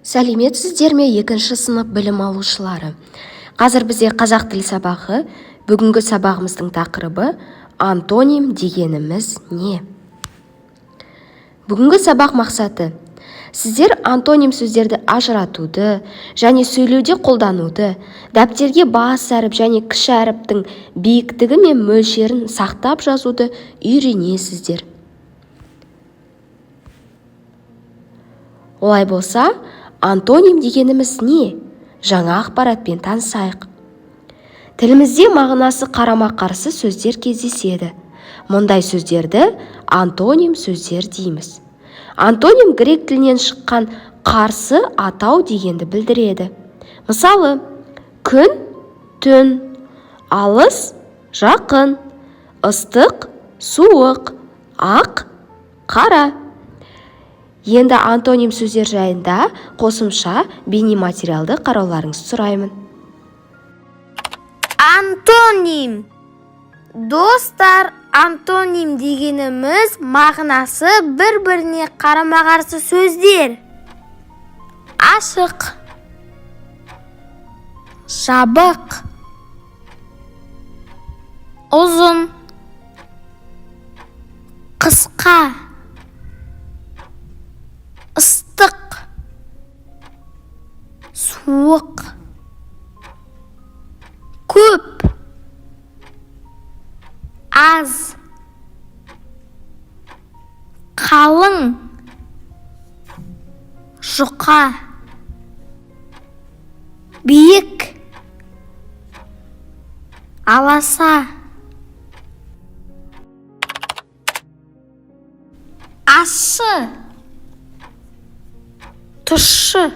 Сәлеметсіздер ме екінші сынып білім алушылары? Қазір бізде қазақ тіл сабағы. Бүгінгі сабағымыздың тақырыбы антоним дегеніміз не? Бүгінгі сабақ мақсаты: сіздер антоним сөздерді ажыратуды және сөйлеуде қолдануды, дәптерге бас әріп және кіші әріптің биіктігі мен мөлшерін сақтап жазуды үйренесіздер. Олай болса, антоним дегеніміз не? Жаңа ақпаратпен танысайық. Тілімізде мағынасы қарама-қарсы сөздер кездеседі. Мұндай сөздерді антоним сөздер дейміз. Антоним грек тілінен шыққан қарсы атау дегенді білдіреді. Мысалы, күн, түн, алыс, жақын, ыстық, суық, ақ, қара. Енді антоним сөздер жайында қосымша бейнематериалды қарауларыңызды сұраймын. Антоним. Достар, антоним дегеніміз мағынасы бір-біріне қарама-қарсы сөздер. Ашық, жабық, ұзын, қысқа, ыстық, суық, көп, аз, қалың, жұқа, биік, аласа, ащы, тұщы,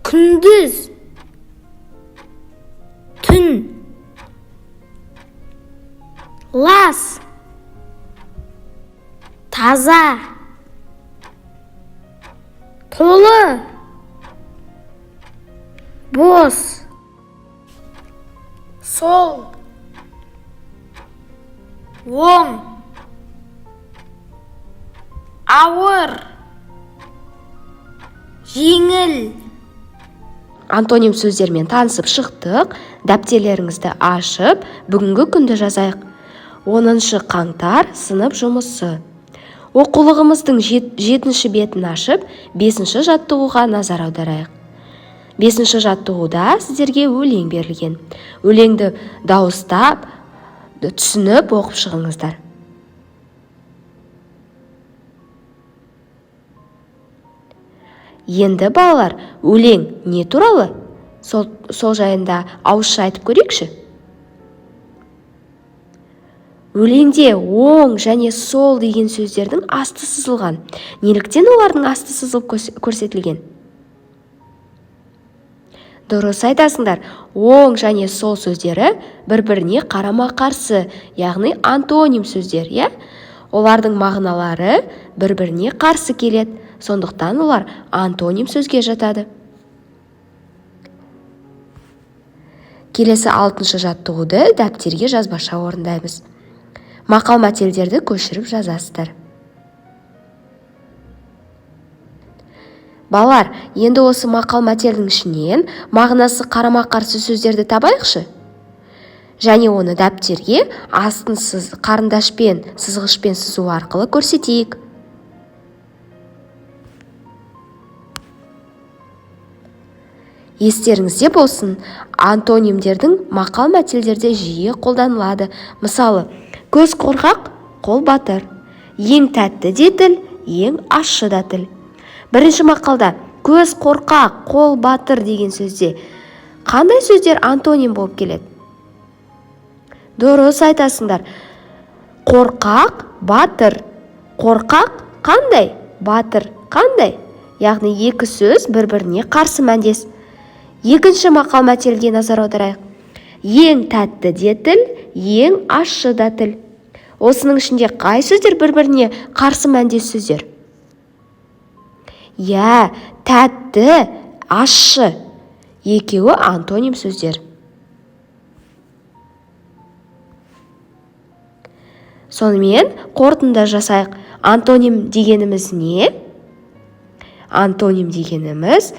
күндіз, түн, лас, таза, толы, бос, сол, оң, ауыр, жеңіл. Антоним сөздермен танысып шықтық. Дәптерлеріңізді ашып, бүгінгі күнді жазайық. 10 қаңтар сынып жұмысы. Оқулығымыздың 7 бетін ашып, 5 жаттығуға назар аударайық. 5 жаттығуда сіздерге өлең берілген. Өлеңді дауыстап, түсініп оқып шығыңыздар. Енді балалар, өлең не туралы? Сол жайында ауызша айтып көрейікші. Өлеңде оң және сол деген сөздердің асты сызылған. Неліктен олардың асты сызылып көрсетілген? Дұрыс айтасыңдар. Оң және сол сөздері бір-біріне қарама-қарсы, яғни антоним сөздер, Олардың мағыналары бір-біріне қарсы келеді. Сондықтан олар антоним сөзге жатады. Келесі 6 жаттығуды дәптерге жазбаша орындаймыз. Мақал-мәтелдерді көшіріп жазасыздар. Балалар, енді осы мақал-мәтелдің ішінен мағынасы қарама-қарсы сөздерді табайықшы. Және оны дәптерге астын қарындашпен, сызғышпен сызу арқылы көрсетейік. Естеріңізде болсын, антонимдердің мақал-мәтелдерде жиі қолданылады. Мысалы, көз қорқақ, қол батыр, ең тәтті де тіл, ең ащы да тіл. Бірінші мақалда көз қорқақ, қол батыр деген сөзде қандай сөздер антоним болып келеді? Дұрыс айтасыңдар. Қорқақ, батыр. Қорқақ қандай? Батыр қандай? Яғни екі сөз бір-біріне қарсы мәндес. Екінші мақал-мәтелге назар аударайық. Ең тәтті де тіл, ең ащы да тіл. Осының ішінде қай сөздер бір-біріне қарсы мәндес сөздер? Тәтті, ащы. Екеуі антоним сөздер. Сонымен қорытынды жасайық. Антоним дегеніміз не? Антоним дегеніміз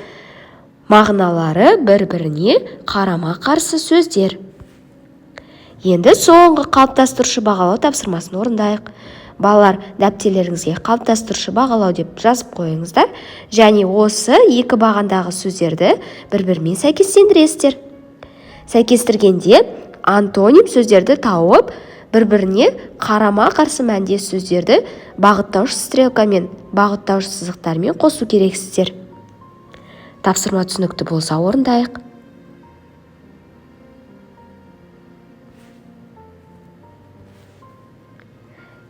мағыналары бір-біріне қарама-қарсы сөздер. Енді соңғы қалыптастырушы бағалау тапсырмасын орындайық. Балалар, дәптерлеріңізге қалыптастырушы бағалау деп жазып қойыңыздар, және осы екі бағандағы сөздерді бір-бірімен сәйкестендіресіздер. Сәйкестіргенде антоним сөздерді тауып, бір-біріне қарама-қарсы мәндес сөздерді бағыттаушы стрелкамен, бағыттаушы сызықтармен қосу керексіздер. Тапсырма түсінікті болса орындайық.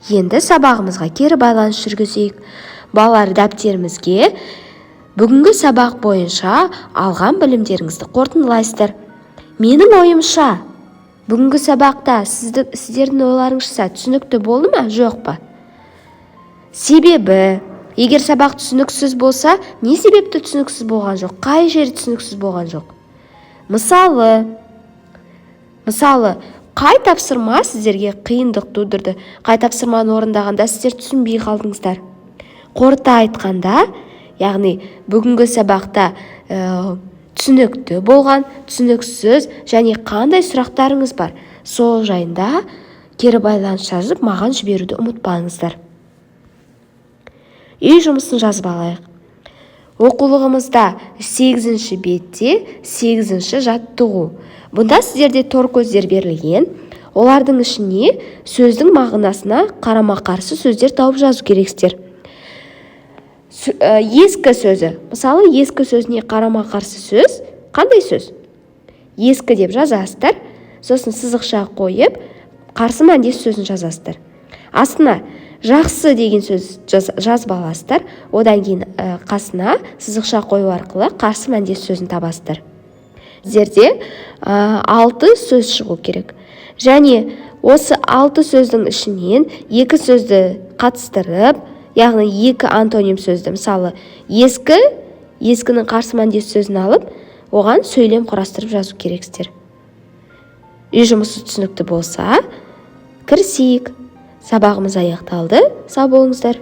Енді сабағымызға кері байланыс жүргізейік. Балалар, дәптерімізге бүгінгі сабақ бойынша алған білімдеріңізді қорытындылайсыздар. Менің ойымша, бүгінгі сабақта сіздердің ойларыңызша түсінікті болды ма, жоқ па? Себебі, егер сабақ түсініксіз болса, не себепті түсініксіз болған жоқ? Қай жері түсініксіз болған жоқ? Мысалы, қай тапсырма сіздерге қиындық тудырды? Қай тапсырманы орындағанда сіздер түсінбей қалдыңыздар? Қорыта айтқанда, яғни бүгінгі сабақта түсінікті болған, түсініксіз және қандай сұрақтарыңыз бар? Сол жайында кері байланыс жазып, маған жіберуді ұмытпаңыздар. Үй жұмысын жазып алайық. Оқулығымызда 8-ші бетте 8-ші жаттығу. Бұнда сіздерде тор көздер берілген. Олардың ішіне сөздің мағынасына қарама-қарсы сөздер тауып жазу керексіздер. Ескі сөзі. Мысалы, ескі сөзіне қарама-қарсы сөз қандай сөз? Ескі деп жазасыздар, сосын сызықша қойып, қарсы мәндес сөзін жазасыздар. Астына жақсы деген сөз жазып аласыздар, одан кейін қасына сызықша қою арқылы қарсы мәндес сөзін табасыздар. Сіздерде 6 сөз шығу керек. Және осы 6 сөздің ішінен 2 сөзді қатыстырып, яғни 2 антоним сөзді, мысалы, ескінің қарсы мәндес сөзін алып, оған сөйлем құрастырып жазу керексіздер. Үй жұмысы түсінікті болса, кірісейік. Сабағымыз аяқталды. Сау болыңыздар.